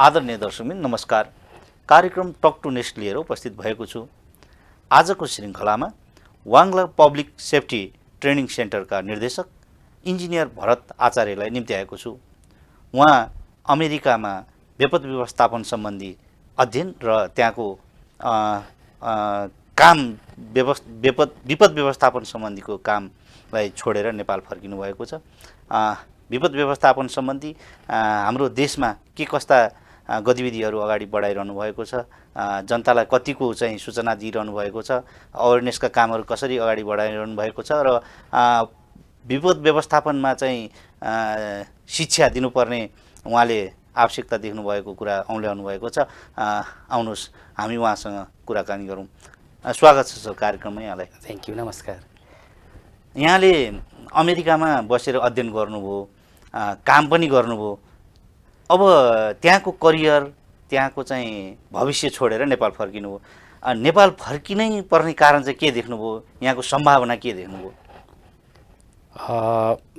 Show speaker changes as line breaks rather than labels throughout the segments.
आदरणीय दर्शकबिन नमस्कार। कार्यक्रम टक टु नेस्ट लिएर उपस्थित भएको छु। आजको श्रृङ्खलामा वाङला पब्लिक सेफ्टी ट्रेनिङ सेन्टरका निर्देशक इन्जिनियर भरत आचार्यलाई निम्ति आएको छु। उहाँ अमेरिकामा विपद व्यवस्थापन सम्बन्धी अध्ययन र त्यहाँको काम विपद व्यवस्थापन सम्बन्धीको कामलाई छोडेर नेपाल फर्किनु भएको छ। विपद व्यवस्थापन सम्बन्धी हाम्रो देशमा के कस्ता गतिविधिहरू अगाडि बढाइरहनु भएको छ, जनतालाई कतिको चाहिँ सूचना दिइरहनु भएको छ, अवेरनेसका कामहरू कसरी अगाडि बढाइरहनु भएको छ र विपद व्यवस्थापनमा चाहिँ शिक्षा दिनुपर्ने उहाँले आवश्यकता देख्नु भएको कुरा औँल्याउनु भएको छ। आउनुहोस् हामी उहाँसँग कुराकानी गरौँ। स्वागत छ सर कार्यक्रममा यहाँलाई।
थ्याङ्क यू, नमस्कार।
यहाँले अमेरिकामा बसेर अध्ययन गर्नुभयो, काम पनि गर्नुभयो। अब त्यहाँको करियर, त्यहाँको चाहिँ भविष्य छोडेर नेपाल फर्किनुभयो। नेपाल फर्किनै पर्ने कारण चाहिँ के देख्नुभयो? यहाँको सम्भावना के देख्नुभयो?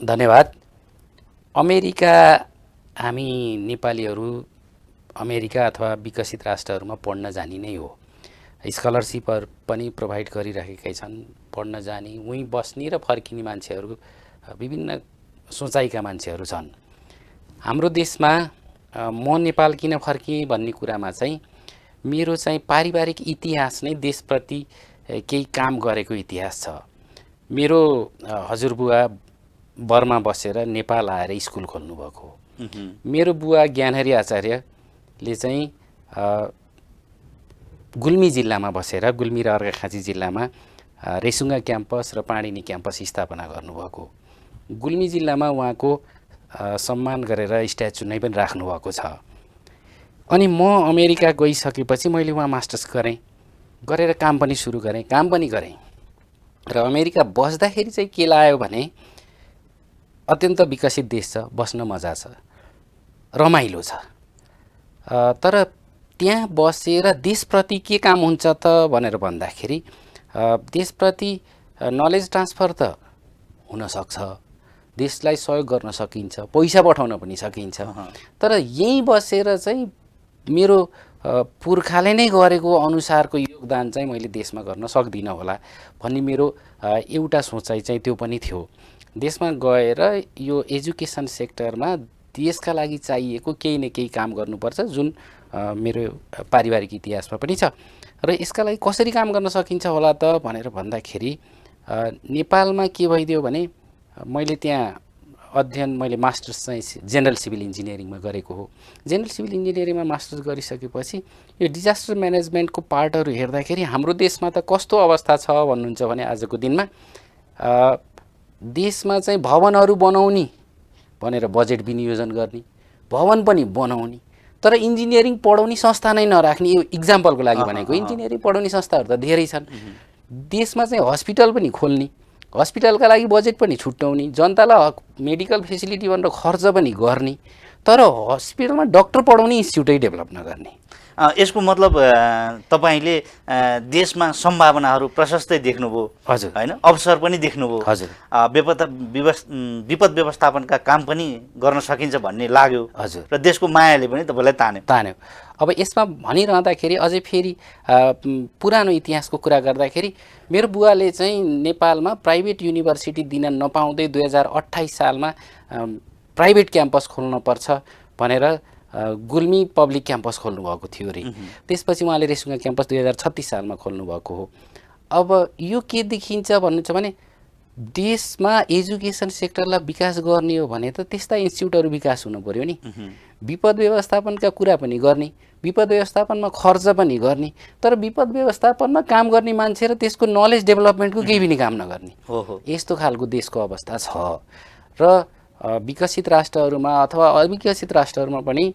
धन्यवाद। अमेरिका हामी नेपालीहरू अमेरिका अथवा विकसित राष्ट्रहरूमा पढ्न जाने नै हो। स्कलरसिपहरू पनि प्रोभाइड गरिरहेकै छन्। पढ्न जाने, उहीँ बस्ने र फर्किने मान्छेहरू विभिन्न सोचाइका मान्छेहरू छन्। हाम्रो देशमा म नेपाल किन फर्किएँ भन्ने कुरामा चाहिँ मेरो चाहिँ पारिवारिक इतिहास नै देशप्रति केही काम गरेको इतिहास छ। मेरो हजुरबुवा बर्मा बसेर नेपाल आएर स्कुल खोल्नुभएको। मेरो बुवा ज्ञानहरी आचार्यले चाहिँ गुल्मी जिल्लामा बसेर, गुल्मी र अर्घाखाँची जिल्लामा रेसुङ्गा क्याम्पस र पाणिनी क्याम्पस स्थापना गर्नुभएको। गुल्मी जिल्लामा उहाँको सम्मान गरेर स्ट्याचु नै पनि राख्नुभएको छ। अनि म अमेरिका गइसकेपछि मैले उहाँ मास्टर्स गरेर काम पनि सुरु गरेँ, काम पनि गरेँ। र अमेरिका बस्दाखेरि चाहिँ के लाग्यो भने अत्यन्त विकसित देश छ, बस्न मजा छ, रमाइलो छ। तर त्यहाँ बसेर देशप्रति के काम हुन्छ त भनेर भन्दाखेरि देशप्रति नलेज ट्रान्सफर त हुनसक्छ, देशलाई सहयोग गर्न सकिन्छ, पैसा पठाउन पनि सकिन्छ। तर यहीँ बसेर चाहिँ मेरो पुर्खाले नै गरेको अनुसारको योगदान चाहिँ मैले देशमा गर्न सक्दिनँ होला भन्ने मेरो एउटा सोचाइ चाहिँ त्यो पनि थियो। देशमा गएर यो एजुकेसन सेक्टरमा देशका लागि चाहिएको केही न केही काम गर्नुपर्छ, जुन मेरो पारिवारिक इतिहासमा पनि छ। र यसका लागि कसरी काम गर्न सकिन्छ होला त भनेर भन्दाखेरि नेपालमा के भइदियो भने मैले त्यहाँ मैले मास्टर्स चाहिँ जेनरल सिभिल इन्जिनियरिङमा गरेको हो। जेनरल सिभिल इन्जिनियरिङमा मास्टर्स गरिसकेपछि यो डिजास्टर म्यानेजमेन्टको पार्टहरू हेर्दाखेरि हाम्रो देशमा त कस्तो अवस्था छ भन्नुहुन्छ भने आजको दिनमा देशमा चाहिँ भवनहरू बनाउने भनेर बजेट विनियोजन गर्ने, भवन पनि बनाउने, तर इन्जिनियरिङ पढाउने संस्था नै नराख्ने। यो इक्जाम्पलको लागि भनेको, इन्जिनियरिङ पढाउने संस्थाहरू त धेरै छन्। देशमा चाहिँ हस्पिटल पनि खोल्ने, हस्पिटलका लागि बजेट पनि छुट्याउने, जनतालाई मेडिकल फेसिलिटी भनेर खर्च पनि गर्ने, तर हस्पिटलमा डक्टर पढाउने इन्स्टिट्युटै डेभलप नगर्ने।
यसको मतलब तपाईँले देशमा सम्भावनाहरू प्रशस्तै देख्नुभयो।
हजुर,
होइन, अवसर पनि देख्नुभयो।
हजुर,
विपद व्यवस्थापनका काम पनि गर्न सकिन्छ भन्ने लाग्यो।
हजुर,
र देशको मायाले पनि तपाईँलाई तान्यो।
अब यसमा भनिरहँदाखेरि अझै फेरि पुरानो इतिहासको कुरा गर्दाखेरि मेरो बुवाले चाहिँ नेपालमा प्राइभेट युनिभर्सिटी दिन नपाउँदै 2028 सालमा प्राइभेट क्याम्पस खोल्नुपर्छ भनेर गुल्मी पब्लिक क्याम्पस खोल्नुभएको थियो अरे। त्यसपछि उहाँले रेसुङ्गा क्याम्पस 2036 सालमा खोल्नुभएको हो। अब यो के देखिन्छ भन्नुहुन्छ भने देशमा एजुकेसन सेक्टरलाई विकास गर्ने हो भने त त्यस्ता इन्स्टिट्युटहरू विकास हुनु पर्यो नि। विपद व्यवस्थापनका कुरा पनि गर्ने, विपद व्यवस्थापनमा खर्च पनि गर्ने, तर विपद व्यवस्थापनमा काम गर्ने मान्छे र त्यसको नलेज डेभलपमेन्टको केही पनि काम नगर्ने। यस्तो खालको देशको अवस्था छ। र विकसित राष्ट्रहरूमा अथवा अविकसित राष्ट्रहरूमा पनि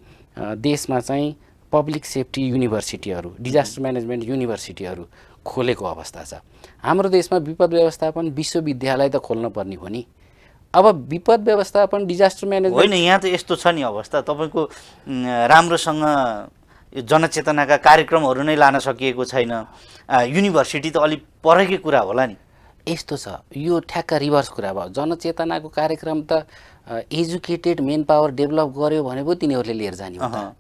देशमा चाहिँ पब्लिक सेफ्टी युनिभर्सिटीहरू, डिजास्टर म्यानेजमेन्ट युनिभर्सिटीहरू खोलेको अवस्था छ। हाम्रो देशमा विपद व्यवस्थापन विश्वविद्यालय त खोल्न पर्ने हो नि। अब विपद व्यवस्थापन, डिजास्टर म्यानेजमेन्ट
होइन, यहाँ त यस्तो छ नि अवस्था, तपाईँको राम्रोसँग यो जनचेतनाका कार्यक्रमहरू नै लान सकिएको छैन। युनिभर्सिटी त अलिक परेकै कुरा होला नि।
यस्तो छ, यो ठ्याक्क रिभर्स कुरा भयो। जनचेतनाको कार्यक्रम त एजुकेटेड मेन पावर डेभलप गर्यो भने पो तिनीहरूले लिएर जाने हो त।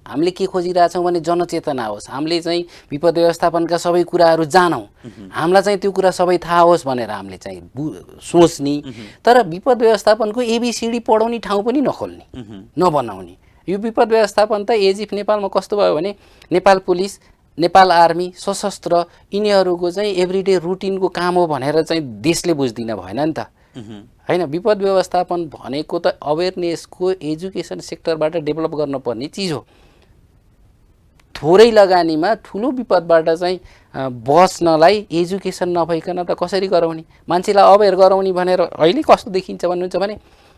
हामीले के खोजिरहेछौँ भने जनचेतना होस्, हामीले चाहिँ विपद व्यवस्थापनका सबै कुराहरू जानौँ, हामीलाई चाहिँ त्यो कुरा सबै थाहा होस् भनेर हामीले चाहिँ सोच्ने। तर विपद व्यवस्थापनको एबिसिडी पढाउने ठाउँ पनि नखोल्ने, नबनाउने। यो विपद व्यवस्थापन त एजिफ नेपालमा कस्तो भयो भने नेपाल पुलिस, नेपाल आर्मी, सशस्त्र यिनीहरूको चाहिँ एभ्रिडे रुटिनको काम हो भनेर चाहिँ देशले बुझ्दिन भएन नि त हैन। विपद व्यवस्थापन भनेको त अवेरनेसको एजुकेसन सेक्टरबाट डेभलप गर्नुपर्ने चिज हो। थोरै लगानीमा ठुलो विपदबाट चाहिँ बच्नलाई एजुकेसन नभइकन त कसरी गराउने, मान्छेलाई अवेर गराउने भनेर अहिले कस्तो देखिन्छ भन्नुहुन्छ भने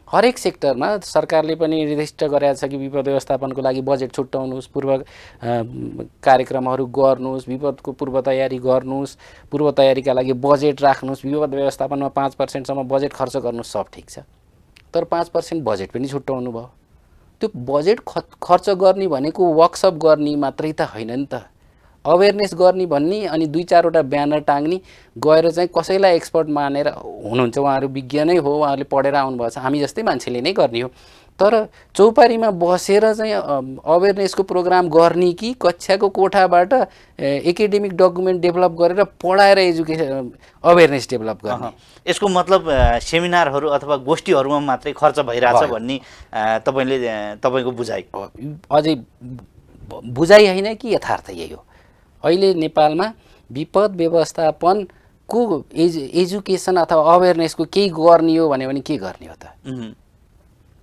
हरेक सेक्टरमा सरकारले पनि निर्दिष्ट गरेको छ कि विपद व्यवस्थापनको लागि बजेट छुट्याउनुहोस्, पूर्व कार्यक्रमहरू गर्नुहोस्, विपदको पूर्व तयारी गर्नुहोस्, पूर्व तयारीका लागि बजेट राख्नुहोस्, विपद व्यवस्थापनमा 5% बजेट खर्च गर्नुहोस्, सब ठिक छ। तर 5% बजेट पनि छुट्याउनु भयो। त्यो बजेट खर्च गर्ने भनेको वर्कसप गर्ने मात्रै त होइन नि त, अवेरनेस गर्ने भन्ने अनि 2-4वटा ब्यानर टाङ्ने, गएर चाहिँ कसैलाई एक्सपर्ट मानेर हुनुहुन्छ, उहाँहरू विज्ञ नै हो, उहाँहरूले पढेर आउनुभएको छ, हामी जस्तै मान्छेले नै गर्ने हो। तर चौपारीमा बसेर चाहिँ अवेरनेसको प्रोग्राम गर्ने कि कक्षाको कोठाबाट एकाडेमिक डकुमेन्ट डेभलप गरेर पढाएर एजुकेसन अवेरनेस डेभलप गर्ने।
यसको मतलब सेमिनारहरू अथवा गोष्ठीहरूमा मात्रै खर्च भइरहेछ भन्ने तपाईँको बुझाइ?
अझै बुझाइ होइन कि यथार्थ यही हो। अहिले नेपालमा विपद व्यवस्थापनको एजुकेसन अथवा अवेरनेसको केही गर्ने हो भने के गर्ने हो त?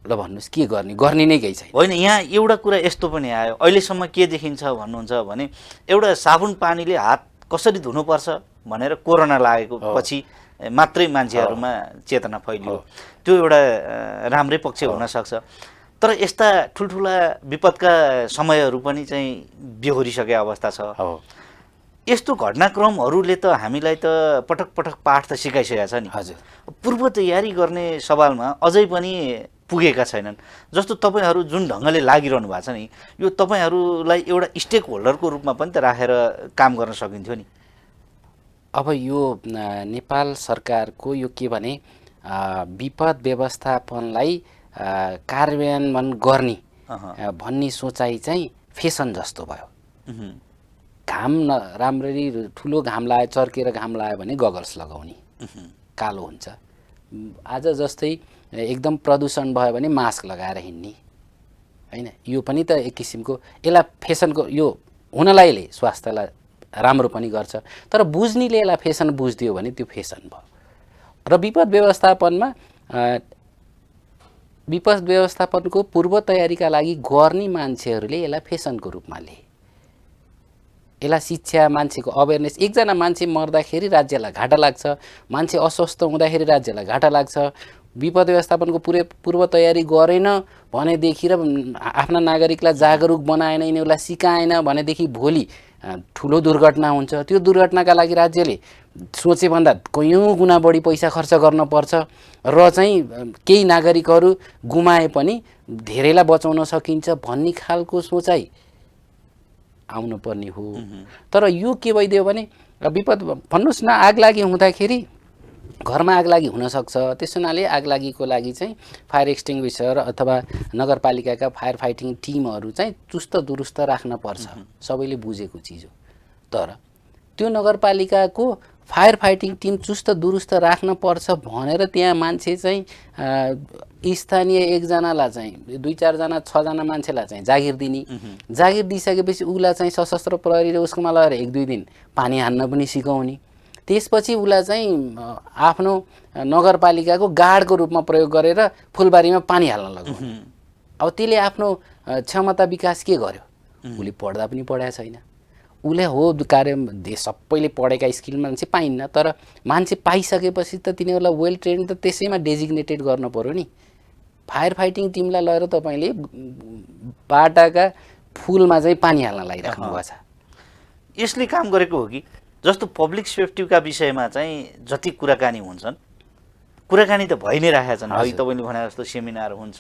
ल भन्नुहोस्, के गर्ने नै केही छैन।
होइन, यहाँ एउटा कुरा यस्तो पनि आयो, अहिलेसम्म के देखिन्छ भन्नुहुन्छ भने एउटा साबुन पानीले हात कसरी धुनुपर्छ भनेर कोरोना लागेको पछि मात्रै मान्छेहरूमा चेतना फैलियो। त्यो एउटा राम्रै पक्ष हुनसक्छ। तर यस्ता ठुल्ठुला विपदका समयहरू पनि चाहिँ बेहोरिसके अवस्था छ। यस्तो घटनाक्रमहरूले त हामीलाई त पटक पटक पाठ त सिकाइसकेको छ नि।
हजुर,
पूर्व तयारी गर्ने सवालमा अझै पनि पुगेका छैनन्। जस्तो तपाईँहरू जुन ढङ्गले लागिरहनु भएको छ नि, यो तपाईँहरूलाई एउटा स्टेक होल्डरको रूपमा पनि त राखेर काम गर्न सकिन्थ्यो नि।
अब यो नेपाल सरकारको यो के भने विपद व्यवस्थापनलाई कार्यान्वयन गर्ने भन्ने सोचाइ चाहिँ फेसन जस्तो भयो। घाम राम्ररी ठुलो घाम लायो, चर्केर घाम लायो भने गगल्स लगाउने, कालो हुन्छ। आज जस्तै एकदम प्रदूषण भयो भने मास्क लगाएर हिँड्ने हैन। यो पनि त एक किसिमको यसलाई फेसनको यो हुनलाइले स्वास्थ्यलाई राम्रो पनि गर्छ, तर बुझ्नेले यसलाई फेसन बुझ्दियो भने त्यो फेसन भयो। र विपद व्यवस्थापनको पूर्व तयारीका लागि गर्ने मान्छेहरूले यसलाई फेसनको रूपमा लिए। यसलाई शिक्षा, मान्छेको अवेरनेस। एकजना मान्छे मर्दाखेरि राज्यलाई घाटा लाग्छ, मान्छे अस्वस्थ हुँदाखेरि राज्यलाई घाटा लाग्छ। विपद व्यवस्थापनको पूर्व तयारी गरेन भनेदेखि र आफ्ना नागरिकलाई जागरुक बनाएन, यिनीहरूलाई सिकाएन भनेदेखि भोलि ठुलो दुर्घटना हुन्छ। त्यो दुर्घटनाका लागि राज्यले सोचे भन्दा कयौँ गुणा बढी पैसा खर्च गर्न पर्छ र चाहिँ केही नागरिकहरू गुमाए पनि धेरैलाई बचाउन सकिन्छ भन्ने खालको सोचाइ आउनु पर्ने हो। तर यो के भइदियो भने विपद भन्नुहोस् न, आगलागी हुँदाखेरि घरमा आगलागी हुनसक्छ। त्यस हुनाले आगलागीको लागि चाहिँ फायर एक्सटिङ्ग्विसर अथवा नगरपालिकाका फायर फाइटिङ टिमहरू चाहिँ चुस्त दुरुस्त राख्न पर्छ, सबैले बुझेको चिज हो। तर त्यो नगरपालिकाको फायर फाइटिङ टिम चुस्त दुरुस्त राख्न पर्छ भनेर त्यहाँ मान्छे चाहिँ स्थानीय एकजनालाई चाहिँ 2-4जना 6जना मान्छेलाई चाहिँ जागिर दिने। जागिर दिइसकेपछि उसलाई चाहिँ सशस्त्र प्रहरीले उसकोमा लगेर 1-2 दिन पानी हान्न पनि सिकाउने। त्यसपछि उसलाई चाहिँ आफ्नो नगरपालिकाको गार्डको रूपमा प्रयोग गरेर फुलबारीमा पानी हाल्न लगाउने। अब त्यसले आफ्नो क्षमता विकास के गर्यो? उसले पढ्दा पनि पढाएको छैन। उसले हो कार्य सबैले पढेका स्किल मान्छे पाइन्न, तर मान्छे पाइसकेपछि त तिनीहरूलाई वेल ट्रेन्ड त त्यसैमा डेजिग्नेटेड गर्नु पर्यो नि। फायर फाइटिङ टिमलाई लगेर तपाईँले बाटाका फुलमा चाहिँ पानी हाल्न लागिराख्नु भएको छ।
यसले काम गरेको हो कि जस्तो पब्लिक सेफ्टीका विषयमा चाहिँ जति कुराकानी हुन्छन्, कुराकानी त भइ नै राखेका छन्। अघि तपाईँले भने जस्तो सेमिनार हुन्छ,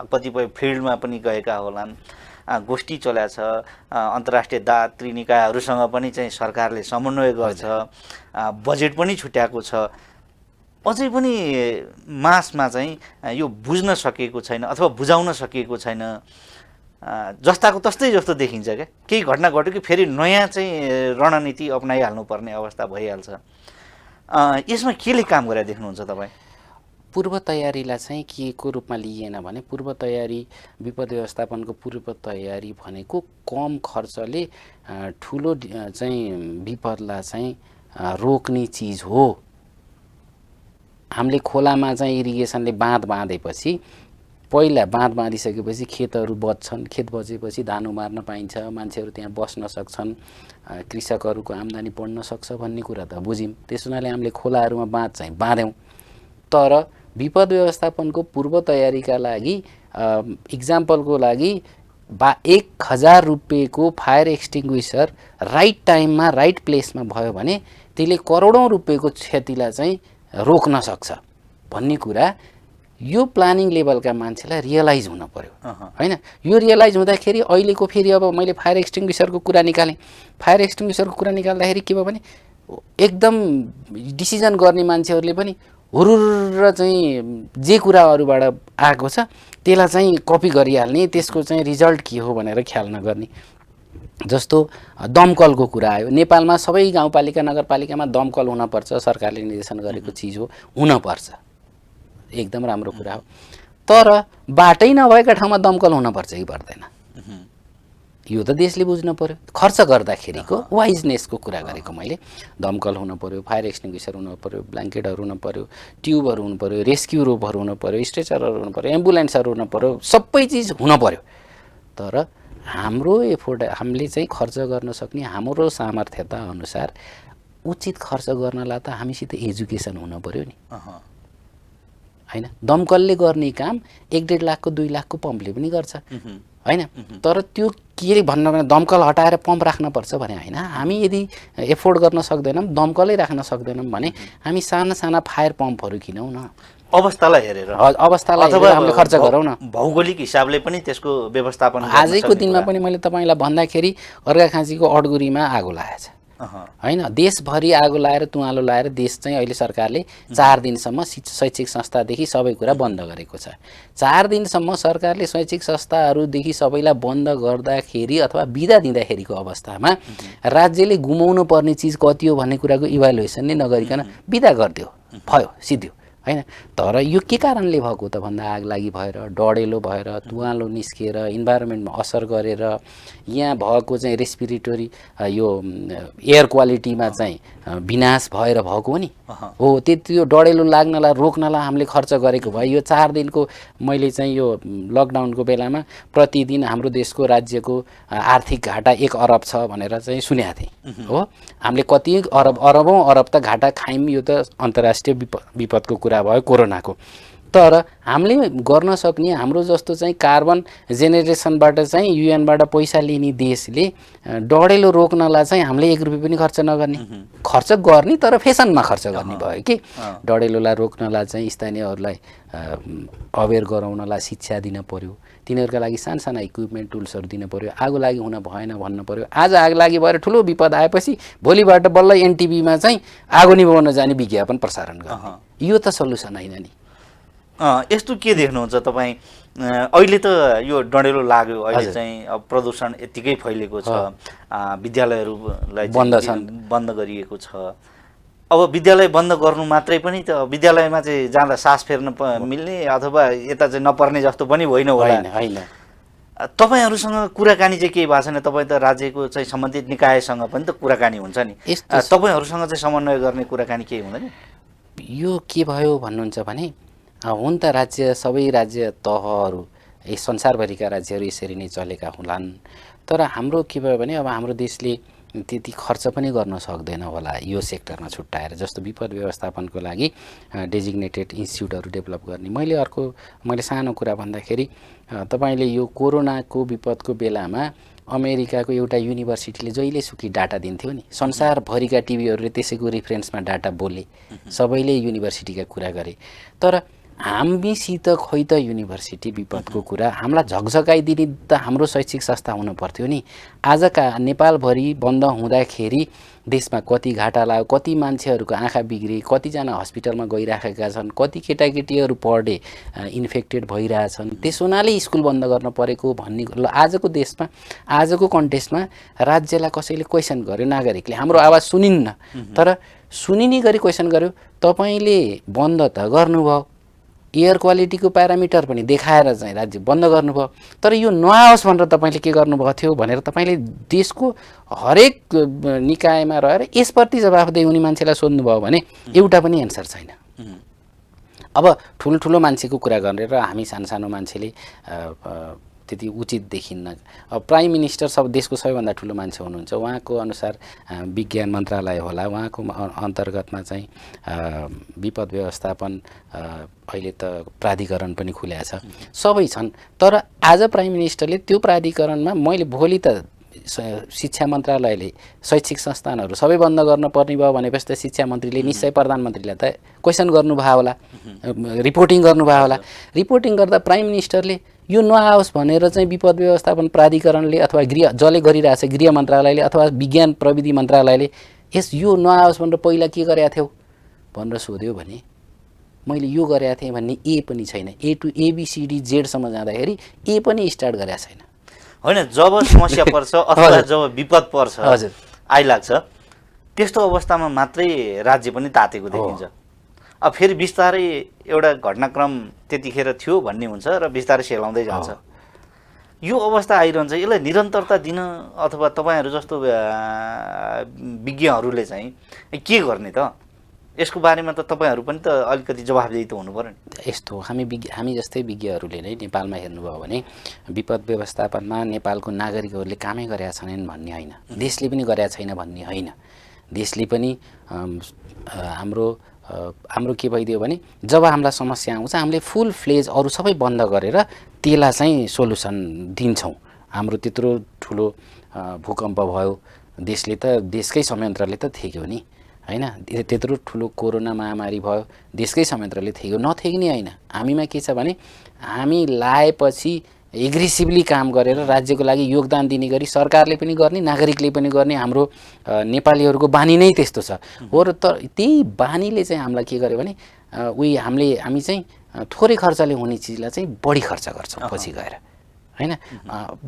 कतिपय फिल्डमा पनि गएका होलान्, गोष्ठी चलेको छ, अन्तर्राष्ट्रिय दात्री निकायहरूसँग पनि चाहिँ सरकारले समन्वय गर्छ, बजेट पनि छुट्याएको छ। अझै पनि मासमा चाहिँ यो बुझ्न सकिएको छैन अथवा बुझाउन सकिएको छैन। जस्ताको तस्तै जस्तो देखिन्छ क्या। केही घटना घट्यो कि फेरि नयाँ चाहिँ रणनीति अपनाइहाल्नुपर्ने अवस्था भइहाल्छ। यसमा केले काम गरेर देख्नुहुन्छ तपाईँ?
पूर्व तयारीलाई चाहिँ के को रूपमा लिइएन भने पूर्व तयारी विपद व्यवस्थापनको पूर्व तयारी भनेको कम खर्चले ठुलो चाहिँ विपदलाई चाहिँ रोक्ने चिज हो। हामीले खोलामा चाहिँ इरिगेसनले बाँध बाँधेपछि पहिला बाँध बाँधिसकेपछि खेतहरू बच्छन्, खेत बचेपछि धान उमार्न पाइन्छ, मान्छेहरू त्यहाँ बस्न सक्छन्, कृषकहरूको आम्दानी बढ्न सक्छ भन्ने कुरा त बुझ्यौँ। त्यस हुनाले हामीले खोलाहरूमा बाँध चाहिँ बाँध्यौँ। तर विपद व्यवस्थापनको पूर्व तयारीका लागि इक्जाम्पलको लागि 1000 रुपियाँको फायर एक्सटिङ्ग्विसर राइट टाइममा राइट प्लेसमा भयो भने त्यसले करोडौँ रुपियाँको क्षतिलाई चाहिँ रोक्न सक्छ भन्ने कुरा यो प्लानिङ लेभलका मान्छेलाई रियलाइज हुन पर्यो हैन। यो रियलाइज हुँदाखेरि अहिलेको फेरि अब मैले फायर एक्सटिङ्ग्विसरको कुरा निकालेँ। फायर एक्सटिङ्ग्विसरको कुरा निकाल्दाखेरि के भयो भने एकदम डिसिजन गर्ने मान्छेहरूले पनि हुरुर चाहिँ जे कुराहरूबाट आएको छ त्यसलाई चाहिँ कपी गरिहाल्ने, त्यसको चाहिँ रिजल्ट के हो भनेर ख्याल नगर्ने। जस्तो दमकलको कुरा आयो, नेपालमा सबै गाउँपालिका नगरपालिकामा दमकल हुनपर्छ, सरकारले निर्देशन गरेको चिज हो, हुनपर्छ, एकदम राम्रो कुरा हो। तर बाटै नभएका ठाउँमा दमकल हुनपर्छ कि पर्दैन, यो त देशले बुझ्न पर्यो। खर्च गर्दाखेरिको वाइजनेसको कुरा गरेको मैले। दमकल हुन पर्यो, फायर एक्सटिङ्ग्विसर हुन पर्यो, ब्ल्याङ्केटहरू हुन पर्यो, ट्युबहरू हुनु पर्यो, रेस्क्यु रोपहरू हुन पर्यो, स्ट्रेचरहरू हुनु पर्यो, एम्बुलेन्सहरू हुन पर्यो, सबै चिज हुन पर्यो। तर हाम्रो एफोर्ट हामीले चाहिँ खर्च गर्न सक्ने हाम्रो सामर्थ्यता अनुसार उचित खर्च गर्नलाई त हामीसित एजुकेसन हुन पर्यो नि हैन। दमकलले गर्ने काम 1.5 लाखको 2 लाखको पम्पले पनि गर्छ हैन। तर त्यो के भन्नु भने दमकल हटाएर पम्प राख्न पर्छ भने हैन। हामी यदि एफोर्ड गर्न सक्दैनौँ, दमकलै राख्न सक्दैनौँ भने हामी साना साना फायर पम्पहरू किनौँ न,
अवस्थालाई हेरेर,
अवस्थालाई हेरेर हामीले खर्च गरौँ न।
भौगोलिक हिसाबले पनि त्यसको व्यवस्थापन
आजैको दिनमा पनि मैले तपाईँलाई भन्दाखेरि अर्घाखाँचीको अडगुरीमा आगो लागेछ हैन। देशभरि आगो लाएर तुवालो लाएर देश चाहिँ अहिले सरकारले 4 दिनसम्म शैक्षिक संस्थादेखि सबै कुरा बन्द गरेको छ। 4 दिनसम्म सरकारले शैक्षिक संस्थाहरूदेखि सबैलाई बन्द गर्दाखेरि अथवा बिदा दिँदाखेरिको अवस्थामा राज्यले गुमाउनु पर्ने चिज कति हो भन्ने कुराको इभ्यालुएसन नै नगरिकन बिदा गरिदियो, भयो, सिद्धियो हैन। तर यो के कारणले भएको त भन्दा आगलागी भएर, डढेलो भएर, तुवालो निस्किएर, इन्भाइरोमेन्टमा असर गरेर, यहाँ भएको चाहिँ रेस्पिरेटरी यो एयर क्वालिटीमा चाहिँ विनाश भएर भएको हो नि हो। त्यो डढेलो लाग्नलाई रोक्नलाई हामीले खर्च गरेको भए यो 4 दिनको मैले चाहिँ यो लकडाउनको बेलामा प्रतिदिन हाम्रो देशको राज्यको आर्थिक घाटा 1 अरब छ भनेर चाहिँ सुनेको थिएँ हो। हामीले कति अरबौँ अरब त घाटा खायौँ, यो त अन्तर्राष्ट्रिय विपदको कुरा भयो कोरोनाको। तर हामीले गर्न सक्ने हाम्रो जस्तो चाहिँ कार्बन जेनेरेसनबाट चाहिँ युएनबाट पैसा लिने देशले डढेलो रोक्नलाई चाहिँ हामीले 1 रुपियाँ पनि खर्च नगर्ने, खर्च गर्ने तर फेसनमा खर्च गर्ने भयो कि डढेलोलाई रोक्नलाई चाहिँ स्थानीयहरूलाई अवेर गराउनलाई शिक्षा दिन पर्यो, तिनीहरूका लागि साना इक्विपमेन्ट टुल्सहरू दिन पर्यो, आगो लागि हुन भएन भन्न पर्यो। आज आग लागि भएर ठुलो विपद आएपछि भोलिबाट बल्ल एनटिभीमा चाहिँ आगो निभाउन जाने विज्ञापन प्रसारण गर्ने, यो त सल्युसन होइन नि।
यस्तो के देख्नुहुन्छ तपाईँ? अहिले त यो डढेलो लाग्यो, अहिले चाहिँ अब प्रदूषण यत्तिकै फैलेको छ, विद्यालयहरूलाई बन्द गरिएको छ। अब विद्यालय बन्द गर्नु मात्रै पनि त विद्यालयमा चाहिँ जाँदा सास फेर्न मिल्ने अथवा यता चाहिँ नपर्ने जस्तो पनि होइन होला
हैन।
तपाईँहरूसँग कुराकानी चाहिँ केही भएको छैन? तपाईँ त राज्यको चाहिँ सम्बन्धित निकायसँग पनि त कुराकानी हुन्छ नि, तपाईँहरूसँग चाहिँ समन्वय गर्ने कुराकानी केही हुँदैन?
यो के भयो भन्नुहुन्छ भने हुन त सबै राज्य तहहरू संसारभरिका राज्यहरू यसरी नै चलेका होलान्। तर हाम्रो के भयो भने अब हाम्रो देशले त्यति खर्च पनि गर्न सक्दैन होला यो सेक्टरमा छुट्याएर। जस्तो विपद व्यवस्थापनको लागि डेजिग्नेटेड इन्स्टिट्युटहरू डेभलप गर्ने। मैले सानो कुरा भन्दाखेरि तपाईँले यो कोरोनाको विपदको बेलामा अमेरिकाको एउटा युनिभर्सिटीले जहिलेसुकै डाटा दिन्थ्यो नि, संसारभरिका टिभीहरूले त्यसैको रिफरेन्समा डाटा बोले, सबैले युनिभर्सिटीका कुरा गरे। तर हामीसित खोइ त युनिभर्सिटी विपदको कुरा हामीलाई झकझकाइदिने त हाम्रो शैक्षिक संस्था हुनु पर्थ्यो नि। आजका नेपालभरि बन्द हुँदाखेरि देशमा कति घाटा लाग्यो, कति मान्छेहरूको आँखा बिग्रे, कतिजना हस्पिटलमा गइराखेका छन्, कति केटाकेटीहरू पर डे इन्फेक्टेड भइरहेछन्, त्यस हुनाले स्कुल बन्द गर्न परेको भन्ने ल आजको देशमा आजको कन्टेक्स्टमा राज्यलाई कसैले क्वेसन गर्यो, नागरिकले हाम्रो आवाज सुनिन्न, तर सुनिने गरी क्वेसन गर्यो तपाईँले बन्द त गर्नुभयो, एयर क्वालिटीको प्यारामिटर पनि देखाएर चाहिँ राज्य बन्द गर्नुभयो, तर यो नआओस् भनेर तपाईँले के गर्नुभएको थियो भनेर तपाईँले देशको हरेक निकायमा रहेर यसप्रति जवाफदेही हुने मान्छेलाई सोध्नुभयो भने एउटा पनि एन्सर छैन। अब ठुलो मान्छेको कुरा गरेर हामी सानो मान्छेले त्यति उचित देखिन्न। अब प्राइम मिनिस्टर सब देशको सबैभन्दा ठुलो मान्छे हुनुहुन्छ, उहाँको अनुसार विज्ञान मन्त्रालय होला, उहाँको अन्तर्गतमा चाहिँ विपद व्यवस्थापन अहिले त प्राधिकरण पनि खुलेको छ, सबै छन्। तर आज प्राइम मिनिस्टरले त्यो प्राधिकरणमा मैले भोलि त शिक्षा मन्त्रालयले शैक्षिक संस्थानहरू सबै बन्द गर्न पर्ने भयो भनेपछि त शिक्षा मन्त्रीले निश्चय प्रधानमन्त्रीलाई त क्वेसन गर्नुभयो होला, रिपोर्टिङ गर्नुभयो होला। रिपोर्टिङ गर्दा प्राइम मिनिस्टरले यो नआओस् भनेर चाहिँ विपद व्यवस्थापन प्राधिकरणले अथवा जसले गरिरहेछ गृह मन्त्रालयले अथवा विज्ञान प्रविधि मन्त्रालयले यो नआओस् भनेर पहिला के गरेका थियौ भनेर सोध्यो भने मैले यो गरेका थिएँ भन्ने ए पनि छैन। ए टु एबिसिडी जेडसम्म जाँदाखेरि ए पनि स्टार्ट गरेका छैन।
होइन, जब समस्या पर्छ अथवा जब विपद पर्छ,
हजुर,
आइलाग्छ, त्यस्तो अवस्थामा मात्रै राज्य पनि तातेको देखिन्छ। अब फेरि बिस्तारै एउटा घटनाक्रम त्यतिखेर थियो भन्ने हुन्छ र बिस्तारै सेलाउँदै जान्छ। यो अवस्था आइरहन्छ, यसलाई निरन्तरता दिन अथवा तपाईँहरू जस्तो विज्ञहरूले चाहिँ के गर्ने त? यसको बारेमा त तपाईँहरू पनि त अलिकति जवाफदेही त हुनु पर्यो नि।
यस्तो हामी जस्तै विज्ञहरूले नै नेपालमा हेर्नुभयो भने विपद व्यवस्थापनमा नेपालको नागरिकहरूले कामै गरेका छैनन् भन्ने होइन, देशले पनि गरेका छैन भन्ने होइन। देशले पनि हाम्रो के भइदियो भने जब हामीलाई समस्या आउँछ हामीले फुल फ्लेज अरू सबै बन्द गरेर त्यसलाई चाहिँ सोल्युसन दिन्छौँ। हाम्रो त्यत्रो ठुलो भूकम्प भयो, देशले त देशकै संयन्त्रले त थेग्यो नि, होइन? त्यत्रो ठुलो कोरोना महामारी भयो, देशकै संयन्त्रले थेग्यो, नथेग्ने होइन। हामीमा के छ भने हामी लाएपछि एग्रेसिभली काम गरेर राज्यको लागि योगदान दिने गरी सरकारले पनि गर्ने, नागरिकले पनि गर्ने, हाम्रो नेपालीहरूको बानी नै त्यस्तो छ हो। र त त्यही बानीले चाहिँ हामीलाई के गर्यो भने हामी चाहिँ थोरै खर्चले हुने चिजलाई चाहिँ बढी खर्च गर्छौँ पछि गएर, होइन?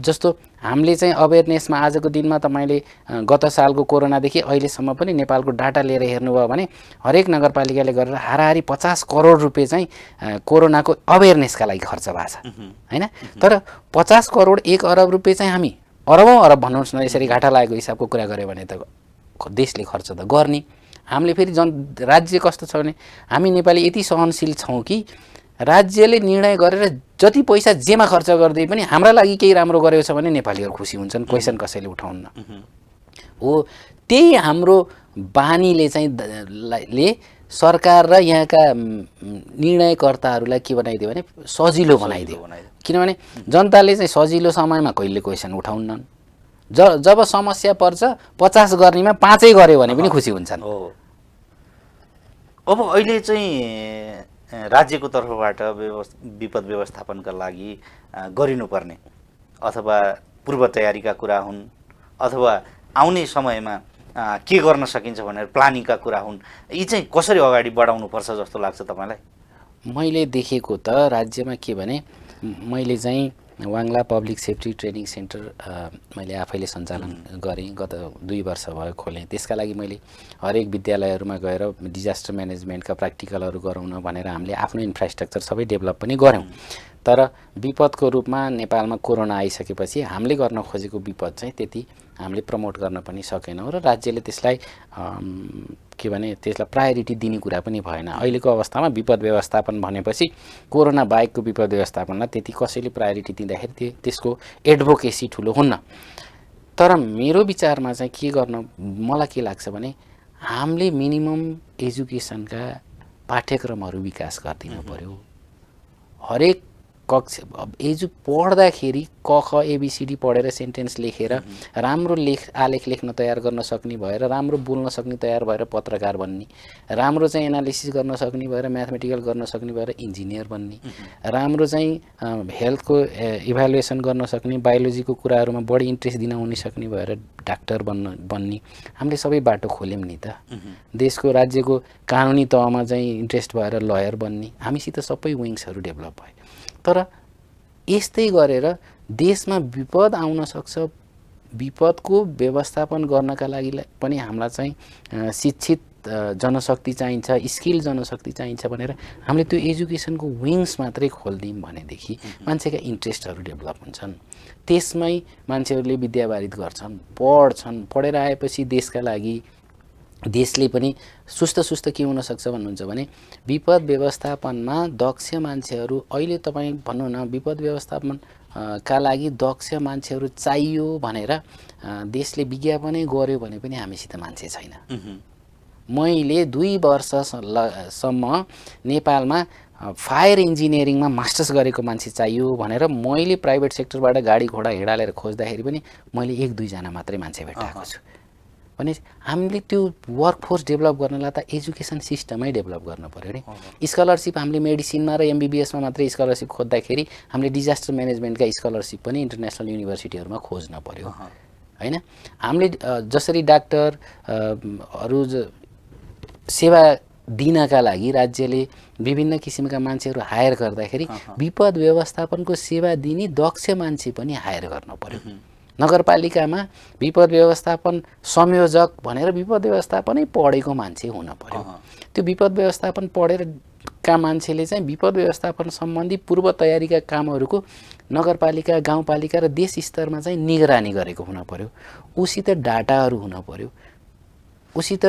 जस्तो हामीले चाहिँ अवेरनेसमा आजको दिनमा तपाईँले गत सालको कोरोनादेखि अहिलेसम्म पनि नेपालको डाटा लिएर हेर्नुभयो भने हरेक नगरपालिकाले गरेर हाराहारी 50 करोड रुपियाँ चाहिँ कोरोनाको अवेरनेसका लागि खर्च भएको छ, होइन? तर 50 करोड 1 अरब रुपियाँ चाहिँ हामी अरबौँ अरब भन्नुहोस् न, यसरी घाटा लागेको हिसाबको कुरा गऱ्यो भने त देशले खर्च त गर्ने। हामीले फेरि राज्य कस्तो छ भने हामी नेपाली यति सहनशील छौँ कि राज्यले निर्णय गरेर जति पैसा जेमा खर्च गर्दै पनि हाम्रा लागि केही राम्रो गरेको छ भने नेपालीहरू खुसी हुन्छन्, क्वेसन कसैले उठाउन्न हो। त्यही हाम्रो बानीले चाहिँ सरकार र यहाँका निर्णयकर्ताहरूलाई के बनाइदियो भने सजिलो बनाइदियो। किनभने जनताले चाहिँ सजिलो समयमा कहिले क्वेसन उठाउन्नन्। जब समस्या पर्छ 50 गर्नेमा 5 गर्यो भने पनि खुसी हुन्छन्।
अब अहिले चाहिँ राज्यको तर्फबाट विपद व्यवस्थापनका लागि गरिनुपर्ने अथवा पूर्व तयारीका कुरा हुन् अथवा आउने समयमा के गर्न सकिन्छ भनेर प्लानिङका कुरा हुन्, यी चाहिँ कसरी अगाडि बढाउनुपर्छ जस्तो लाग्छ तपाईँलाई? मैले देखेको त राज्यमा के भने मैले चाहिँ वाङला पब्लिक सेफ्टी ट्रेनिङ सेन्टर मैले आफैले सञ्चालन गरेँ, गत 2 वर्ष भयो खोलेँ। त्यसका लागि मैले हरेक विद्यालयहरूमा गएर डिजास्टर म्यानेजमेन्टका प्र्याक्टिकलहरू गराउन भनेर हामीले आफ्नो इन्फ्रास्ट्रक्चर सबै डेभलप पनि गऱ्यौँ। तर विपदको रूपमा नेपालमा कोरोना आइसकेपछि हामीले गर्न खोजेको विपद चाहिँ त्यति हामीले प्रमोट गर्न पनि सकेनौँ र राज्यले त्यसलाई के भने त्यसलाई प्रायोरिटी दिने कुरा पनि भएन। अहिलेको अवस्थामा विपद व्यवस्थापन भनेपछि कोरोना बाहेकको विपद व्यवस्थापनलाई त्यति कसैले प्रायोरिटी दिँदाखेरि त्यसको एडभोकेसी ठुलो हुन्न। तर मेरो विचारमा चाहिँ के गर्न मलाई के लाग्छ भने हामीले मिनिमम एजुकेसनका पाठ्यक्रमहरू विकास गरिदिनु पर्यो। हरेक
एजु पढ्दाखेरि क ख एबिसिडी पढेर सेन्टेन्स लेखेर राम्रो आलेख लेख्न तयार गर्न सक्ने भएर राम्रो बोल्न सक्ने तयार भएर पत्रकार बन्ने, राम्रो चाहिँ एनालिसिस गर्न सक्ने भएर म्याथमेटिकल गर्न सक्ने भएर इन्जिनियर बन्ने, राम्रो चाहिँ हेल्थको इभ्यालुएसन गर्न सक्ने, बायोलोजीको कुराहरूमा बढी इन्ट्रेस्ट दिन हुन सक्ने भएर डाक्टर बन्ने। हामीले सबै बाटो खोल्यौँ नि त। देशको राज्यको कानुनी तहमा चाहिँ इन्ट्रेस्ट भएर लयर बन्ने, हामीसित सबै विङ्सहरू डेभलप भयो। तर यस्तै गरेर देशमा विपद आउन सक्छ, विपदको व्यवस्थापन गर्नका लागि पनि हामीलाई चाहिँ शिक्षित जनशक्ति चाहिन्छ, स्किल जनशक्ति चाहिन्छ भनेर हामीले त्यो एजुकेसनको विङ्स मात्रै खोलिदियौँ भनेदेखि मान्छेका इन्ट्रेस्टहरू डेभलप हुन्छन्। त्यसमै मान्छेहरूले विद्यावारित गर्छन्, पढ्छन्, पढेर आएपछि देशका लागि देशले पनि सुस्त के हुनसक्छ भन्नुहुन्छ भने विपद व्यवस्थापनमा दक्ष मान्छेहरू, अहिले तपाईँ भन्नु न विपद व्यवस्थापन का लागि दक्ष मान्छेहरू चाहियो भनेर देशले विज्ञापनै गर्यो भने पनि हामीसित मान्छे छैन। मैले 2 वर्षसम्म नेपालमा फायर इन्जिनियरिङमा मास्टर्स गरेको मान्छे चाहियो भनेर मैले प्राइभेट सेक्टरबाट गाडी घोडा हिँडालेर खोज्दाखेरि पनि मैले 1-2 जना मात्रै मान्छे भेटाएको छु। भने हामीले त्यो वर्कफोर्स डेभलप गर्नलाई त एजुकेसन सिस्टमै डेभलप गर्नु पऱ्यो नि। स्कलरसिप हामीले मेडिसिनमा र एमबिबिएसमा मात्रै स्कलरसिप खोज्दाखेरि हामीले डिजास्टर म्यानेजमेन्टका स्कलरसिप पनि इन्टरनेसनल युनिभर्सिटीहरूमा खोज्न पऱ्यो हैन। हामीले जसरी डाक्टरहरू सेवा दिनका लागि राज्यले विभिन्न किसिमका मान्छेहरू हायर गर्दाखेरि विपद व्यवस्थापनको सेवा दिने दक्ष मान्छे पनि हायर गर्नु पऱ्यो। नगरपालिकामा विपद व्यवस्थापन संयोजक भनेर विपद व्यवस्थापनै पढेको मान्छे हुन पर्यो। त्यो विपद व्यवस्थापन पढेर का मान्छेले चाहिँ विपद व्यवस्थापन सम्बन्धी पूर्व तयारीका कामहरूको नगरपालिका, गाउँपालिका र देश स्तरमा चाहिँ निगरानी गरेको हुन पर्यो। उसित डाटाहरू हुन पर्यो, उसित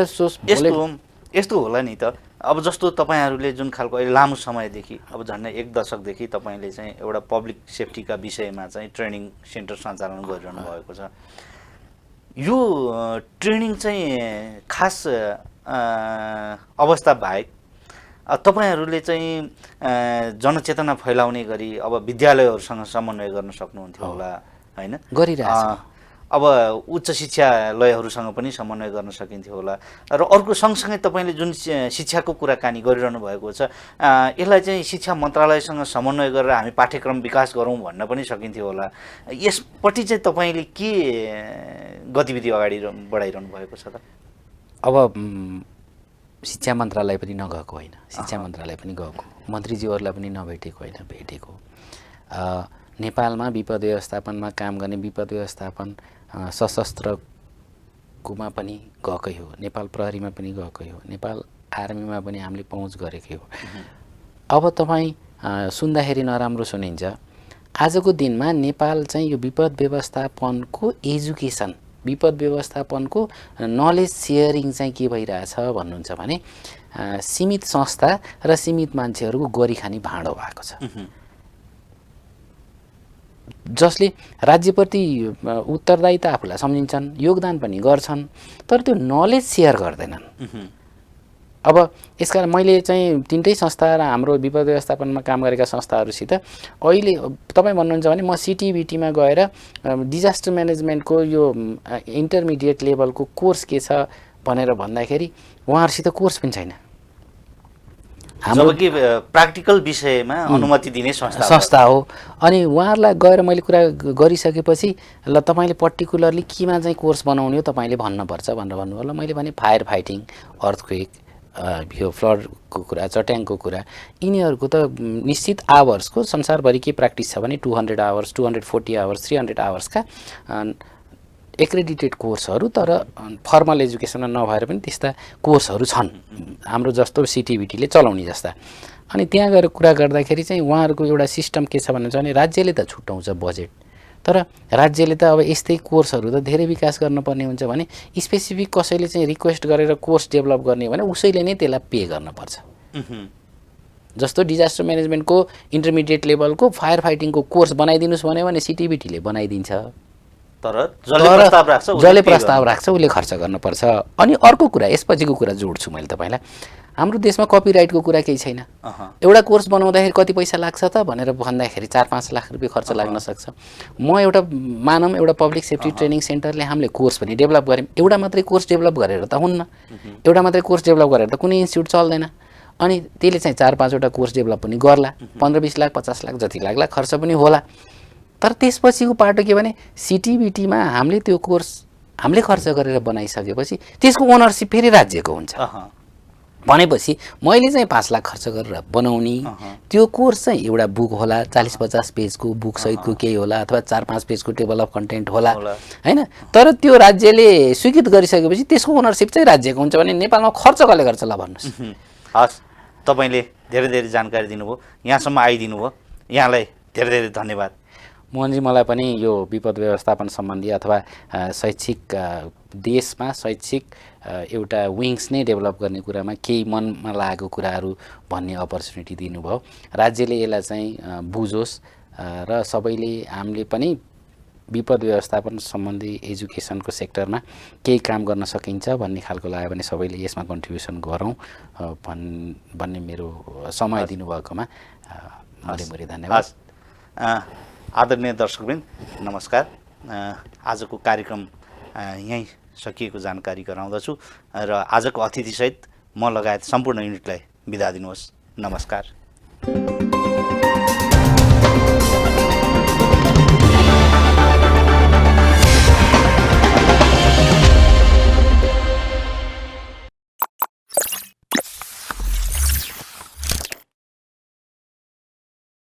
यस्तो होला नि त। अब जस्तो तपाईँहरूले जुन खालको अहिले लामो समयदेखि अब झन्डै 1 दशकदेखि तपाईँले चाहिँ एउटा पब्लिक सेफ्टीका विषयमा चाहिँ ट्रेनिङ सेन्टर सञ्चालन गरिरहनु भएको छ। यो ट्रेनिङ चाहिँ खास अवस्था बाहेक तपाईँहरूले चाहिँ जनचेतना फैलाउने गरी अब विद्यालयहरूसँग समन्वय गर्न सक्नुहुन्थ्यो होला हैन?
गरिरहेछ।
अब उच्च शिक्षालयहरूसँग पनि समन्वय गर्न सकिन्थ्यो होला। र अर्को सँगसँगै तपाईँले जुन शिक्षाको कुराकानी गरिरहनु भएको छ, यसलाई चाहिँ शिक्षा मन्त्रालयसँग समन्वय गरेर हामी पाठ्यक्रम विकास गरौँ भन्न पनि सकिन्थ्यो होला। यसपट्टि चाहिँ तपाईँले के गतिविधि अगाडि बढाइरहनु भएको छ त?
अब शिक्षा मन्त्रालय पनि नगएको होइन, शिक्षा मन्त्रालय पनि गएको, मन्त्रीज्यूहरूलाई पनि नभेटेको होइन, भेटेको। नेपालमा विपद व्यवस्थापनमा काम गर्ने विपद व्यवस्थापन सशस्त्रकोमा पनि गएकै हो, नेपाल प्रहरीमा पनि गएकै हो, नेपाल आर्मीमा पनि हामीले पहुँच गरेकै हो। अब तपाईँ सुन्दाखेरि नराम्रो सुनिन्छ, आजको दिनमा नेपाल चाहिँ यो विपद व्यवस्थापनको एजुकेसन, विपद व्यवस्थापनको नलेज सेयरिङ चाहिँ के भइरहेछ भन्नुहुन्छ भने सीमित संस्था र सीमित मान्छेहरूको गरिखाने भाँडो भएको छ, जसले राज्यप्रति उत्तरदायिता आफूलाई सम्झिन्छन्, योगदान पनि गर्छन्, तर त्यो नलेज सेयर गर्दैनन्। अब यसकारण मैले चाहिँ 3टै संस्था र हाम्रो विपद व्यवस्थापनमा काम गरेका संस्थाहरूसित अहिले तपाईँ भन्नुहुन्छ भने म सिटिबिटीमा गएर डिजास्टर म्यानेजमेन्टको यो इन्टरमिडिएट लेभलको कोर्स के छ भनेर भन्दाखेरि उहाँहरूसित कोर्स पनि छैन।
जबकि प्र्याक्टिकल विषयमा अनुमति दिने
संस्था हो। अनि उहाँहरूलाई गएर मैले कुरा गरिसकेपछि ल तपाईँले पर्टिकुलरली केमा चाहिँ कोर्स बनाउने हो तपाईँले भन्नुपर्छ भनेर भन्नुभयो। ल मैले भने फायर फाइटिङ, अर्थक्वेक, यो फ्लडको कुरा, चट्याङको कुरा, यिनीहरूको त निश्चित आवर्सको संसारभरि के प्र्याक्टिस छ भने 200 आवर्स, 240 आवर्स, 300 आवर्सका एक्रेडिटेड कोर्सहरू, तर फर्मल एजुकेसनमा नभएर पनि त्यस्ता कोर्सहरू छन् हाम्रो जस्तो सिटिबिटीले चलाउने जस्ता। अनि त्यहाँ गएर कुरा गर्दाखेरि चाहिँ उहाँहरूको एउटा सिस्टम के छ भन्नुहुन्छ भने राज्यले त छुट्याउँछ बजेट, तर राज्यले त अब यस्तै कोर्सहरू त धेरै विकास गर्नुपर्ने हुन्छ भने स्पेसिफिक कसैले चाहिँ रिक्वेस्ट गरेर कोर्स डेभलप गर्ने भने उसैले नै त्यसलाई पे गर्नुपर्छ। जस्तो डिजास्टर म्यानेजमेन्टको इन्टरमिडिएट लेभलको फायर फाइटिङको कोर्स बनाइदिनुहोस् भने सिटिबिटीले बनाइदिन्छ, तर जसले प्रस्ताव राख्छ उसले खर्च गर्नुपर्छ। अनि अर्को कुरा, यसपछिको कुरा जोड्छु मैले तपाईँलाई, हाम्रो देशमा कपिराइटको कुरा केही छैन। एउटा कोर्स बनाउँदाखेरि कति पैसा लाग्छ त भनेर भन्दाखेरि 4-5 लाख रुपियाँ खर्च लाग्न सक्छ। म एउटा मानौँ एउटा पब्लिक सेफ्टी ट्रेनिङ सेन्टरले हामीले कोर्स पनि डेभलप गऱ्यौँ, एउटा मात्रै कोर्स डेभलप गरेर त हुन्न, एउटा मात्रै कोर्स डेभलप गरेर त कुनै इन्स्टिट्युट चल्दैन। अनि त्यसले चाहिँ 4-5वटा कोर्स डेभलप पनि गर्ला, 15-20 लाख 50 लाख जति लाग्ला, खर्च पनि होला। तर त्यसपछिको पाटो के भने सिटिबिटीमा हामीले त्यो कोर्स हामीले खर्च गरेर बनाइसकेपछि त्यसको ओनरसिप फेरि राज्यको हुन्छ। भनेपछि मैले चाहिँ 5 लाख खर्च गरेर बनाउने त्यो कोर्स चाहिँ एउटा बुक होला, 40-50 पेजको बुक सहितको केही होला, अथवा 4-5 पेजको टेबल अफ कन्टेन्ट होला हैन। तर त्यो राज्यले स्वीकृत गरिसकेपछि त्यसको ओनरसिप चाहिँ राज्यको हुन्छ। भने नेपालमा खर्च कसले गर्छ ल भन्नुहोस्।
हस्, तपाईँले धेरै धेरै जानकारी दिनुभयो, यहाँसम्म आइदिनु भयो, यहाँलाई धेरै धेरै धन्यवाद।
मोहनजी, मलाई पनि यो विपद व्यवस्थापन सम्बन्धी अथवा शैक्षिक देशमा शैक्षिक एउटा विङ्स नै डेभलप गर्ने कुरामा केही मनमा लागेको कुराहरू भन्ने अपर्च्युनिटी दिनुभयो। राज्यले यसलाई चाहिँ बुझोस् र सबैले हामीले पनि विपद व्यवस्थापन सम्बन्धी एजुकेसनको सेक्टरमा केही काम गर्न सकिन्छ भन्ने खालको लाग्यो भने सबैले यसमा कन्ट्रिब्युसन गरौँ भन्ने मेरो समय दिनुभएकोमा मरिमरि धन्यवाद।
आदरणीय दर्शकवृन्द, नमस्कार। आजको कार्यक्रम यहीँ सकिएको जानकारी गराउँदछु र आजको अतिथिसहित म लगायत सम्पूर्ण युनिटलाई बिदा दिनुहोस्। नमस्कार।